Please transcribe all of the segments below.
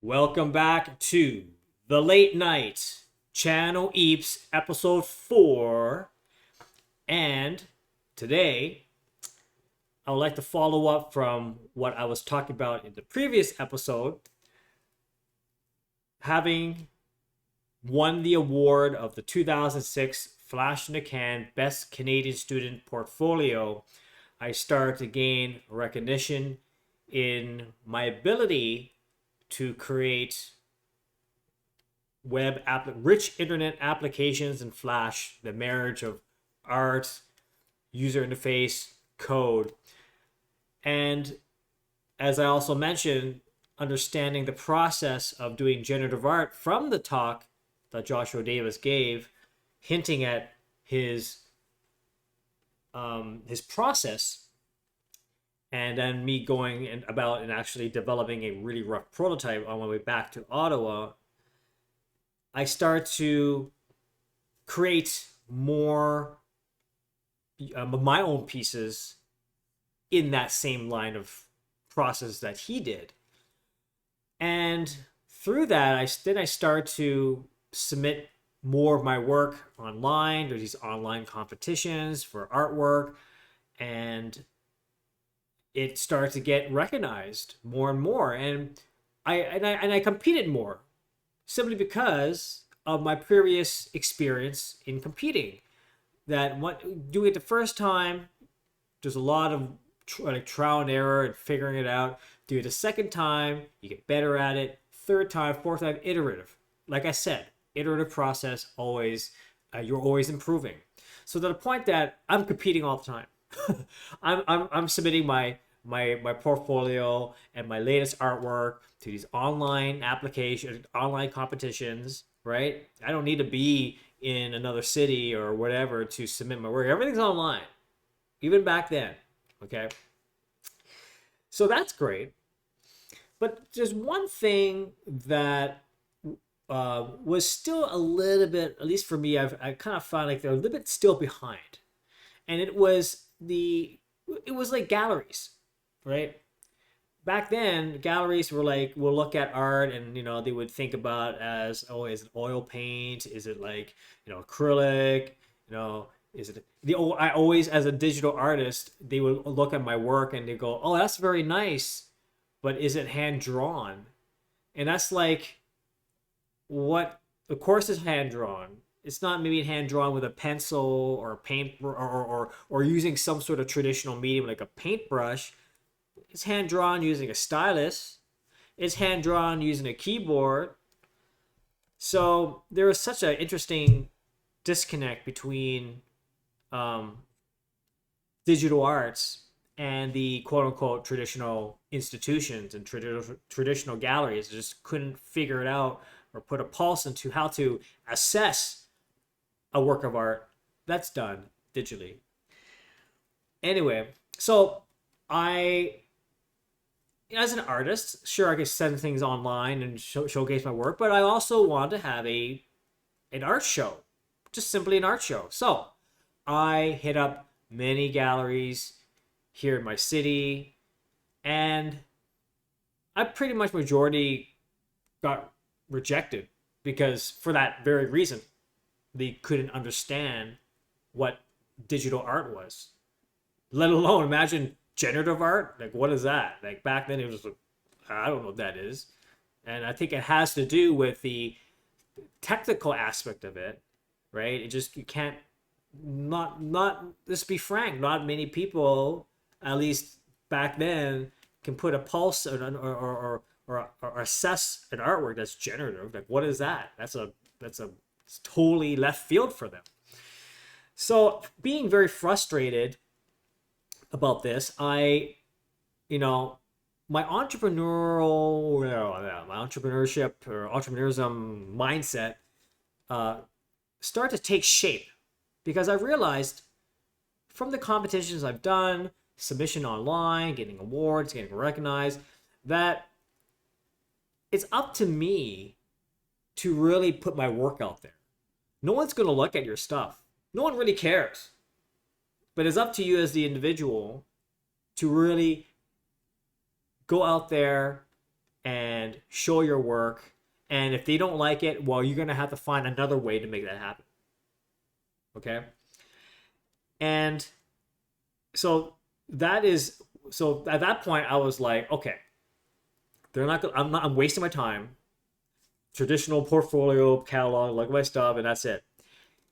Welcome back to the Late Night Channel Eps episode 4. And today, I would like to follow up from what I was talking about in the previous episode. Having won the award of the 2006 Flash in the Can Best Canadian Student Portfolio, I started to gain recognition in my ability to create rich internet applications in Flash, the marriage of art, user interface, code. And as I also mentioned, understanding the process of doing generative art from the talk that Joshua Davis gave, hinting at his process, and then me going about and actually developing a really rough prototype on my way back to Ottawa, I start to create more of my own pieces in that same line of process that he did. And through that, I start to submit more of my work online. There's these online competitions for artwork, and it started to get recognized more and more. And I competed more simply because of my previous experience in competing. That doing it the first time, there's a lot of trial and error and figuring it out. Do it the second time, you get better at it. Third time, fourth time, iterative. Like I said, iterative process, always, you're always improving. So to the point that I'm competing all the time. I'm submitting my portfolio and my latest artwork to these online competitions, right? I don't need to be in another city or whatever to submit my work. Everything's online, even back then, okay? So that's great. But there's one thing that was still a little bit, at least for me, I kind of found like they're a little bit still behind. And it was like galleries, right? Back then, galleries were like, we'll look at art and, they would think about as, oh, is it oil paint? Is it like, acrylic? Is it, I always, as a digital artist, they would look at my work and they go, oh, that's very nice, but is it hand drawn? And that's like, what, of course it's hand drawn. It's not maybe hand drawn with a pencil or a paint or using some sort of traditional medium like a paintbrush. It's hand drawn using a stylus. It's hand drawn using a keyboard. So there was such an interesting disconnect between digital arts and the quote unquote traditional institutions and traditional galleries. Just couldn't figure it out or put a pulse into how to assess a work of art that's done digitally. Anyway, so as an artist, sure, I could send things online and showcase my work, but I also want to have an art show, just simply an art show. So I hit up many galleries here in my city, and I pretty much majority got rejected because for that very reason, they couldn't understand what digital art was, let alone imagine generative art. Like, what is that? Like, back then it was like, I don't know what that is. And I think it has to do with the technical aspect of it, right? You can't, not let's be frank, not many people, at least back then, can put a pulse or assess an artwork that's generative. Like, what is that? That's it's totally left field for them. So being very frustrated about this, my entrepreneurship or entrepreneurism mindset start to take shape, because I realized from the competitions I've done, submission online, getting awards, getting recognized, that it's up to me to really put my work out there. No one's going to look at your stuff. No one really cares. But it's up to you as the individual to really go out there and show your work. And if they don't like it, well, you're going to have to find another way to make that happen. Okay? And so so at that point I was like, okay, they're not gonna, I'm wasting my time. Traditional portfolio catalog, look at my stuff, and that's it.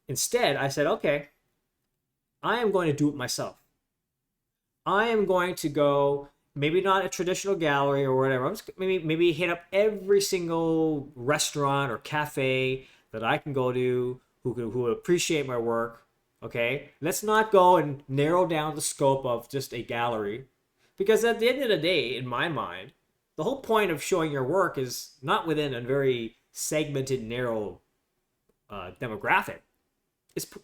Instead, I said, okay, I am going to do it myself. I am going to go, maybe not a traditional gallery or whatever. I'm just maybe hit up every single restaurant or cafe that I can go to who appreciate my work. Okay, let's not go and narrow down the scope of just a gallery, because at the end of the day, in my mind, the whole point of showing your work is not within a very segmented, narrow demographic.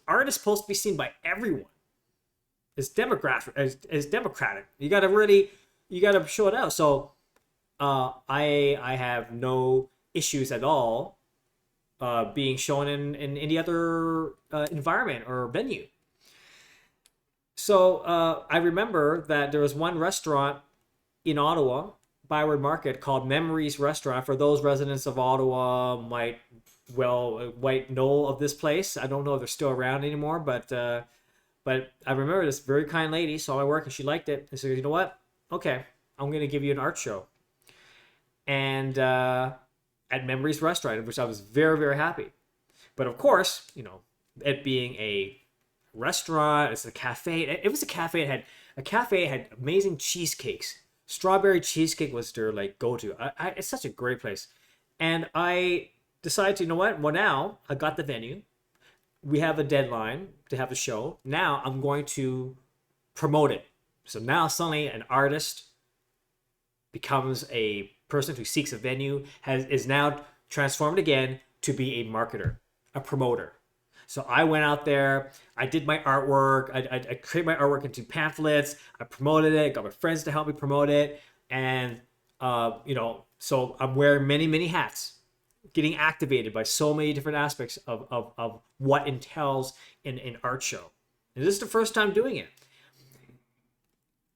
Art is supposed to be seen by everyone. It's democratic. You gotta show it out. So I have no issues at all being shown in any other environment or venue. So I remember that there was one restaurant in Ottawa, Byward Market, called Memories Restaurant. For those residents of Ottawa might know of this place. I don't know if they're still around anymore, but I remember this very kind lady saw my work and she liked it. And she said, you know what? Okay, I'm going to give you an art show. And at Memories Restaurant, which I was very, very happy. But of course, it being a restaurant, it's a cafe. It was a cafe. It had amazing cheesecakes. Strawberry cheesecake was their go-to. It's such a great place. And I decided to, you know what? Well, now I got the venue. We have a deadline to have the show. Now I'm going to promote it. So now suddenly an artist becomes a person who seeks a venue, is now transformed again to be a marketer, a promoter. So I went out there, I did my artwork, I created my artwork into pamphlets, I promoted it, got my friends to help me promote it, and so I'm wearing many, many hats, getting activated by so many different aspects of what entails an art show. And this is the first time doing it.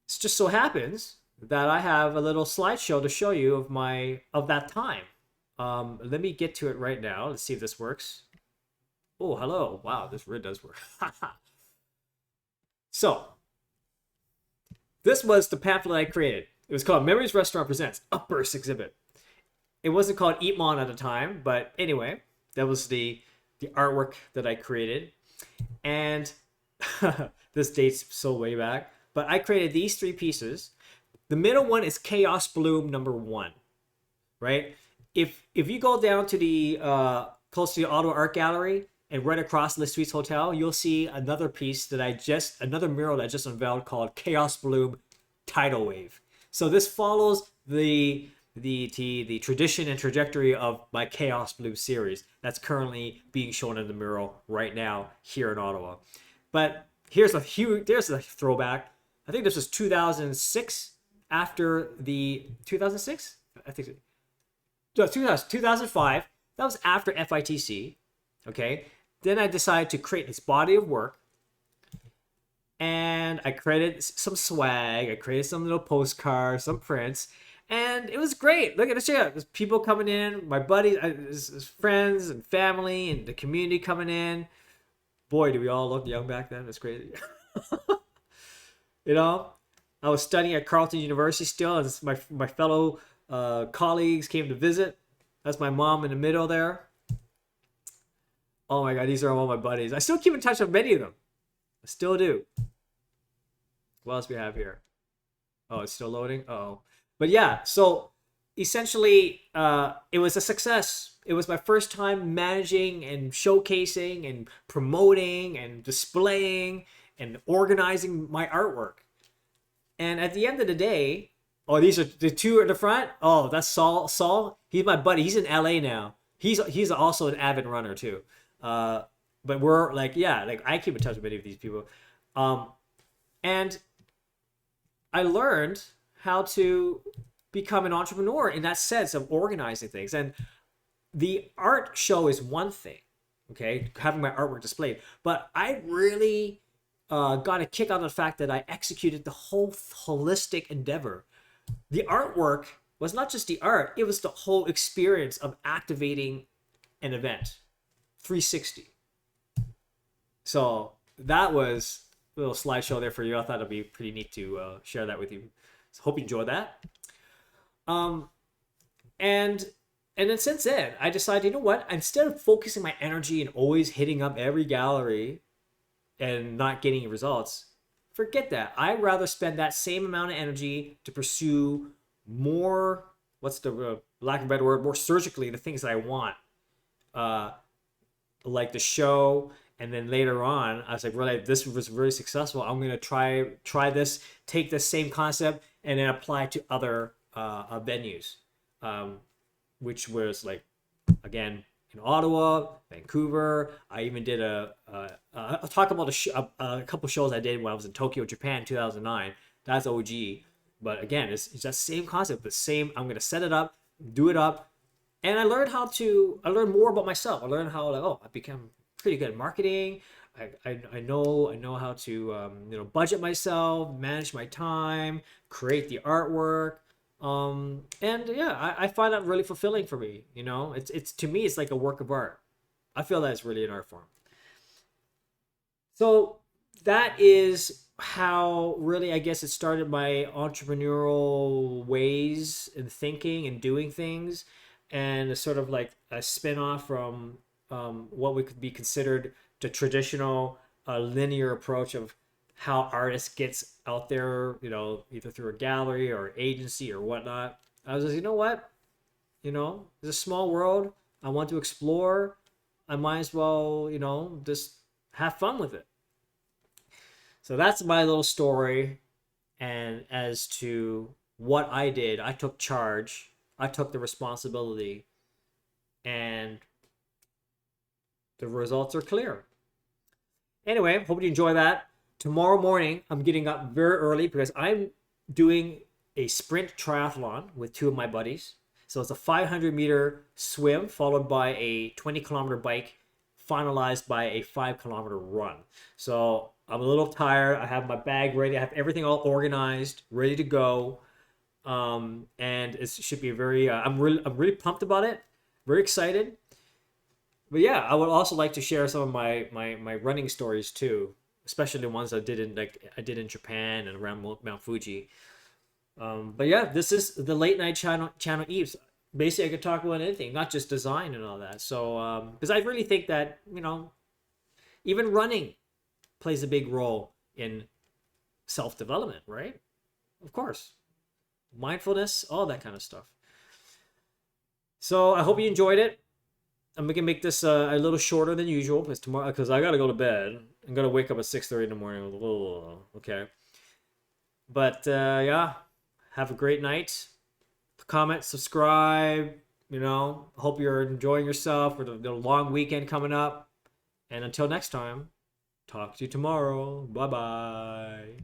It just so happens that I have a little slideshow to show you of that time. Let me get to it right now. Let's see if this works. Oh, hello. Wow, this really does work. So, this was the pamphlet I created. It was called Memories Restaurant Presents Upburst Exhibit. It wasn't called EEPMON at the time, but anyway, that was the artwork that I created. And this dates so way back. But I created these three pieces. The middle one is Chaos Bloom #1, right? If you go down to the close to the Ottawa Art Gallery and right across the Suites Hotel, you'll see another piece another mural that I just unveiled called Chaos Bloom Tidal Wave. So this follows the tradition and trajectory of my Chaos Bloom series that's currently being shown in the mural right now here in Ottawa. But there's a throwback. I think this was 2006. After the 2006, I think, no, 2005. That was after FITC. Okay. Then I decided to create this body of work, and I created some swag. I created some little postcards, some prints, and it was great. Look at this. There's people coming in, my buddies, his friends and family, and the community coming in. Boy, do we all look young back then. It's crazy. I was studying at Carleton University still, and my fellow colleagues came to visit. That's my mom in the middle there. Oh my God, these are all my buddies. I still keep in touch with many of them. I still do. What else we have here? Oh, it's still loading? Uh-oh. But yeah, so essentially, it was a success. It was my first time managing and showcasing and promoting and displaying and organizing my artwork. And at the end of the day, these are the two at the front. Oh, that's Saul. Saul, he's my buddy. He's in LA now. He's also an avid runner too. But we're I keep in touch with many of these people. And I learned how to become an entrepreneur in that sense of organizing things. And the art show is one thing, okay, having my artwork displayed. But I really got a kick out of the fact that I executed the whole holistic endeavor. The artwork was not just the art, it was the whole experience of activating an event 360. So that was a little slideshow there for you. I thought it'd be pretty neat to share that with you. So hope you enjoyed that. And then since then, I decided, you know what? Instead of focusing my energy and always hitting up every gallery and not getting results, forget that. I'd rather spend that same amount of energy to pursue more, what's the lack of a better word, more surgically the things that I want. Like the show, and then later on, I was like, really, this was really successful. I'm gonna try this, take this same concept, and then apply it to other venues, which was like, again, in Ottawa, Vancouver. I even did I'll talk about a couple shows I did when I was in Tokyo, Japan, 2009. That's OG. But again, it's that same concept, the same. I'm gonna set it up, do it up, and I learned more about myself. I learned how, like, oh, I became pretty good at marketing. I know how to budget myself, manage my time, create the artwork. And yeah, I find that really fulfilling for me. It's to me, it's like a work of art. I feel that it's really an art form. So that is how really, I guess, it started my entrepreneurial ways and thinking and doing things, and it's sort of like a spin-off from what would be considered the traditional linear approach of how artists gets out there, either through a gallery or agency or whatnot. I was like, you know what? It's a small world. I want to explore. I might as well, just have fun with it. So that's my little story. And as to what I did, I took charge. I took the responsibility. And the results are clear. Anyway, hope you enjoy that. Tomorrow morning, I'm getting up very early because I'm doing a sprint triathlon with two of my buddies. So it's a 500-meter swim followed by a 20-kilometer bike, finalized by a 5-kilometer run. So I'm a little tired. I have my bag ready. I have everything all organized, ready to go. And it should be I'm really pumped about it. Very excited. But yeah, I would also like to share some of my running stories too, especially the ones I did in Japan and around Mount Fuji. But yeah, this is the late night channel Eves. Basically, I could talk about anything, not just design and all that. So because I really think that even running plays a big role in self-development, right? Of course, mindfulness, all that kind of stuff. So I hope you enjoyed it. I'm gonna make this a little shorter than usual because I gotta go to bed. I'm gonna wake up at 6:30 in the morning. Okay, but yeah, have a great night. Comment, subscribe. Hope you're enjoying yourself for the long weekend coming up. And until next time, talk to you tomorrow. Bye bye.